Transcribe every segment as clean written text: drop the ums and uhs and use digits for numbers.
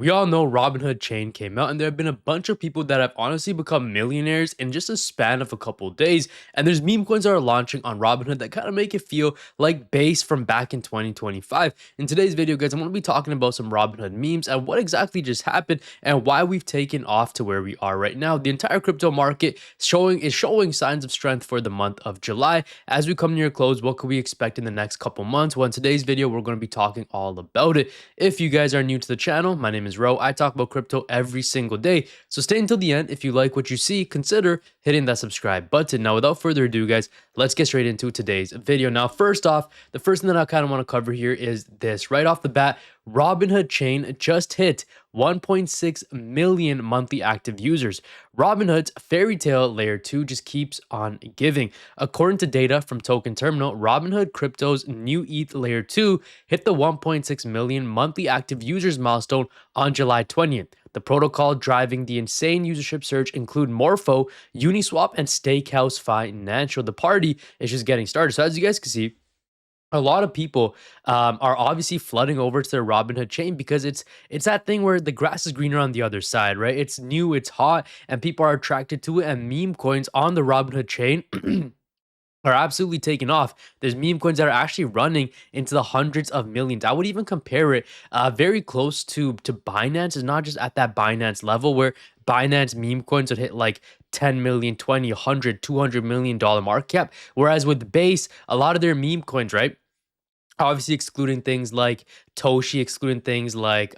We all know Robinhood chain came out, and there have been a bunch of people that have honestly become millionaires in just a span of a couple of days. And there's meme coins that are launching on Robinhood that kind of make it feel like base from back in 2025. In today's video, guys, I'm going to be talking about some Robinhood memes and what exactly just happened and why we've taken off to where we are right now. The entire crypto market is showing signs of strength for the month of July. As we come near a close, what can we expect in the next couple months? Well, in today's video, we're going to be talking all about it. If you guys are new to the channel, my name is Ro. I talk about crypto every single day. So stay until the end. If you like what you see, consider hitting that subscribe button. Now, without further ado, guys, let's get straight into today's video. Now, first off, the first thing that I kind of want to cover here is this. Right off the bat, Robinhood chain just hit 1.6 million monthly active users. Robinhood's fairy tale layer 2 just keeps on giving. According to data from Token Terminal, Robinhood Crypto's new ETH layer 2 hit the 1.6 million monthly active users milestone on July 20th. The protocol driving the insane usership surge include Morpho, Uniswap, and Steakhouse Financial. The party is just getting started. So as you guys can see, a lot of people are obviously flooding over to their Robinhood chain because it's that thing where the grass is greener on the other side, right? It's new, it's hot, and people are attracted to it. And meme coins on the Robinhood chain are absolutely taking off. There's meme coins that are actually running into the hundreds of millions. I would even compare it very close to Binance. It's not just at that Binance level where Binance meme coins would hit like 10 million, 20, 100, 200 million dollar market cap. Whereas with Base, a lot of their meme coins, right? Obviously excluding things like Toshi, excluding things like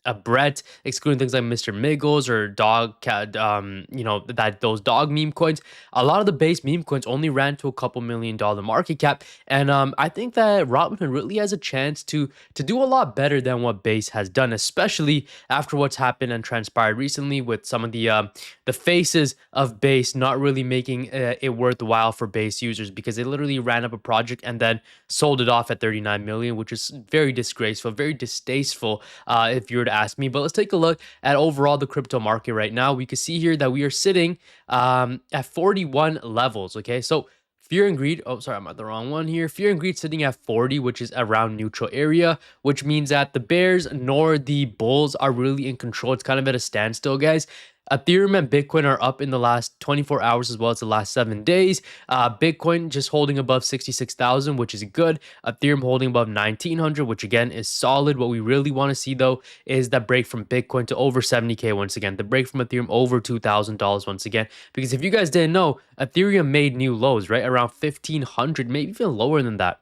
a Brett, excluding things like Mr. Miggles or Dog Cat, that those dog meme coins. A lot of the base meme coins only ran to a couple $1 million market cap, and I think that Robinhood really has a chance to do a lot better than what Base has done, especially after what's happened and transpired recently with some of the faces of Base not really making it worthwhile for Base users because they literally ran up a project and then sold it off at 39 million, which is very disgraceful, very distasteful, if you were to ask me. But let's take a look at overall the crypto market right now. We can see here that we are sitting at 41 levels. Okay, so fear and greed. Oh, sorry, I'm at the wrong one here. Fear and greed sitting at 40, which is around neutral area, which means that the bears nor the bulls are really in control. It's kind of at a standstill, guys. Ethereum and Bitcoin are up in the last 24 hours as well as the last 7 days. Bitcoin just holding above 66,000, which is good. Ethereum holding above 1,900, which again is solid. What we really want to see though is that break from Bitcoin to over 70K once again. The break from Ethereum over $2,000 once again. Because if you guys didn't know, Ethereum made new lows, right? Around 1,500, maybe even lower than that.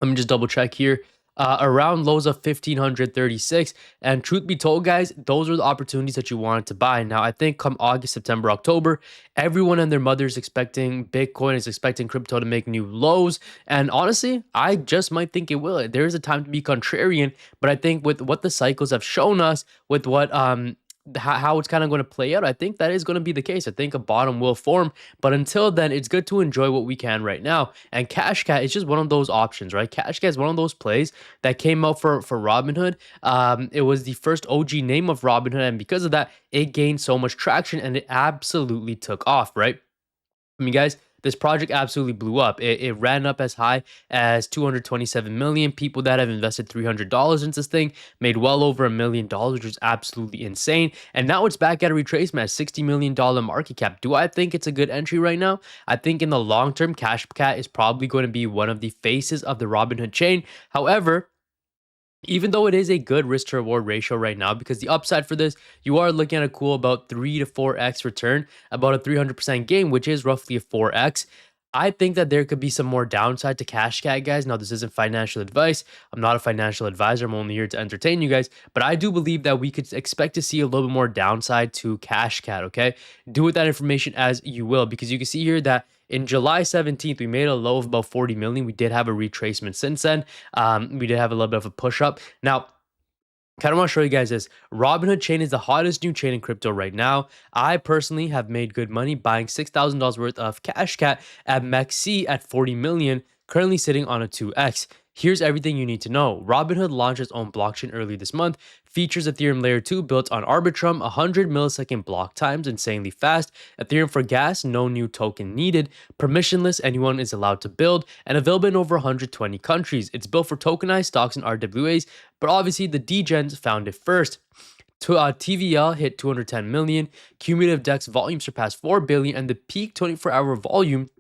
Let me just double check here. Around lows of 1,536. And truth be told, guys, those are the opportunities that you wanted to buy. Now, I think come August, September, October, everyone and their mother is expecting Bitcoin, is expecting crypto to make new lows. And honestly, I just might think it will. There is a time to be contrarian, but I think with what the cycles have shown us, with what how it's kind of going to play out, I think that is going to be the case. I think a bottom will form, but until then, it's good to enjoy what we can right now. And cashcat is just one of those options, right? Cashcat is one of those plays that came out for Robinhood. It was the first OG name of Robinhood, and because of that, it gained so much traction and it absolutely took off, right? I mean, guys, this project absolutely blew up. It ran up as high as 227 million. People that have invested $300 into this thing made well over $1 million, which is absolutely insane. And now it's back at a retracement at $60 million market cap. Do I think it's a good entry right now? I think in the long term, cashcat is probably going to be one of the faces of the Robinhood chain. However, even though it is a good risk to reward ratio right now, because the upside for this, you are looking at a cool about 3 to 4x return, about a 300% gain, which is roughly a 4x. I think that there could be some more downside to cashcat, guys. Now, this isn't financial advice. I'm not a financial advisor. I'm only here to entertain you guys. But I do believe that we could expect to see a little bit more downside to cashcat, okay? Do with that information as you will, because you can see here that in July 17th, we made a low of about 40 million. We did have a retracement since then. We did have a little bit of a push up. Now, kind of want to show you guys this. Robinhood chain is the hottest new chain in crypto right now. I personally have made good money buying $6,000 worth of cashcat at MEXC at 40 million, currently sitting on a 2x. Here's everything you need to know. Robinhood launched its own blockchain early this month, features Ethereum Layer 2 built on Arbitrum, 100 millisecond block times, insanely fast, Ethereum for gas, no new token needed, permissionless, anyone is allowed to build, and available in over 120 countries. It's built for tokenized stocks and RWAs, but obviously the degens found it first. TVL hit 210 million, cumulative DEX volume surpassed 4 billion, and the peak 24-hour volume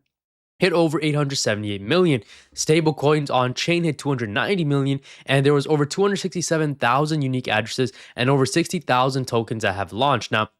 hit over 878 million. Stable coins on chain hit 290 million, and there was over 267,000 unique addresses and over 60,000 tokens that have launched. Now,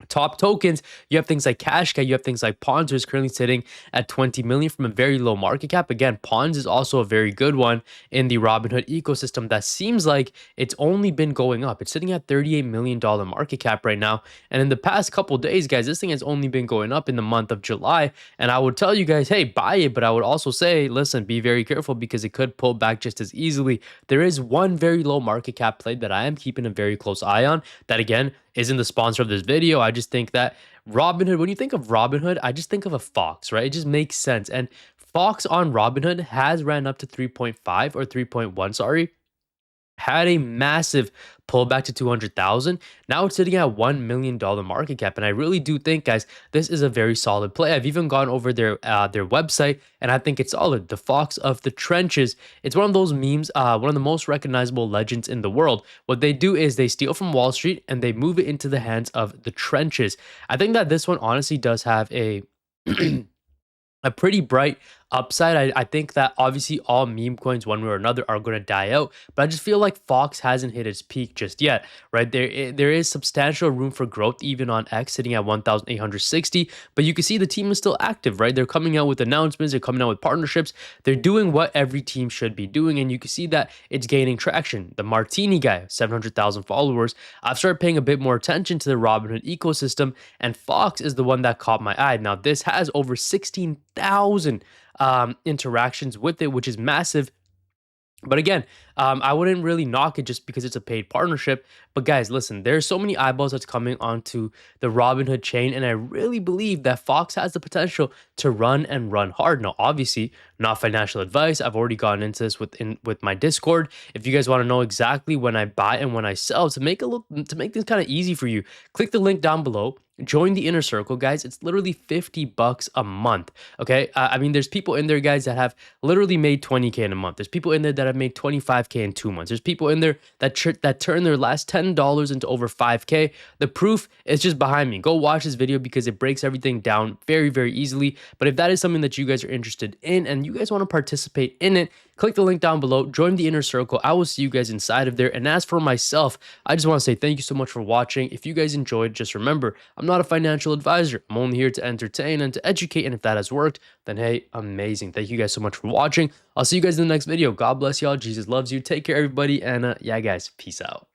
top tokens, you have things like cashcat, you have things like Pawns, who's currently sitting at 20 million from a very low market cap. Again, Pawns is also a very good one in the Robinhood ecosystem that seems like it's only been going up. It's sitting at $38 million market cap right now. And in the past couple days, guys, this thing has only been going up in the month of July. And I would tell you guys, hey, buy it. But I would also say, listen, be very careful because it could pull back just as easily. There is one very low market cap play that I am keeping a very close eye on that, again, isn't the sponsor of this video. I just think that Robinhood, when you think of Robinhood, I just think of a fox, right? It just makes sense. And Fox on Robinhood has ran up to 3.5 or 3.1, sorry, had a massive pullback to 200,000. Now it's sitting at $1 million market cap. And I really do think, guys, this is a very solid play. I've even gone over their website, and I think it's solid. The Fox of the Trenches. It's one of those memes, one of the most recognizable legends in the world. What they do is they steal from Wall Street and they move it into the hands of the trenches. I think that this one honestly does have a a pretty bright upside. I think that obviously all meme coins, one way or another, are going to die out, but I just feel like Fox hasn't hit its peak just yet, right? There is substantial room for growth even on X, sitting at 1,860, but you can see the team is still active, right? They're coming out with announcements, they're coming out with partnerships, they're doing what every team should be doing, and you can see that it's gaining traction. The Martini guy, 700,000 followers. I've started paying a bit more attention to the Robinhood ecosystem, and Fox is the one that caught my eye. Now, this has over 16,000 interactions with it, which is massive. But again, I wouldn't really knock it just because it's a paid partnership. But guys, listen, there's so many eyeballs that's coming onto the Robinhood chain, and I really believe that Fox has the potential to run and run hard. Now, obviously, not financial advice. I've already gone into this with my Discord. If you guys want to know exactly when I buy and when I sell to make things kind of easy for you, click the link down below. Join the inner circle, guys. It's literally $50 a month. Okay. I mean, there's people in there, guys, that have literally made 20K in a month. There's people in there that have made 25K in 2 months. There's people in there that turn their last $10 into over 5K. The proof is just behind me. Go watch this video because it breaks everything down very, very easily. But if that is something that you guys are interested in and you guys want to participate in it, click the link down below. Join the inner circle. I will see you guys inside of there. And as for myself, I just want to say thank you so much for watching. If you guys enjoyed, just remember, I'm not a financial advisor. I'm only here to entertain and to educate. And if that has worked, then hey, amazing. Thank you guys so much for watching. I'll see you guys in the next video. God bless y'all. Jesus loves you. Take care, everybody. And yeah, guys, peace out.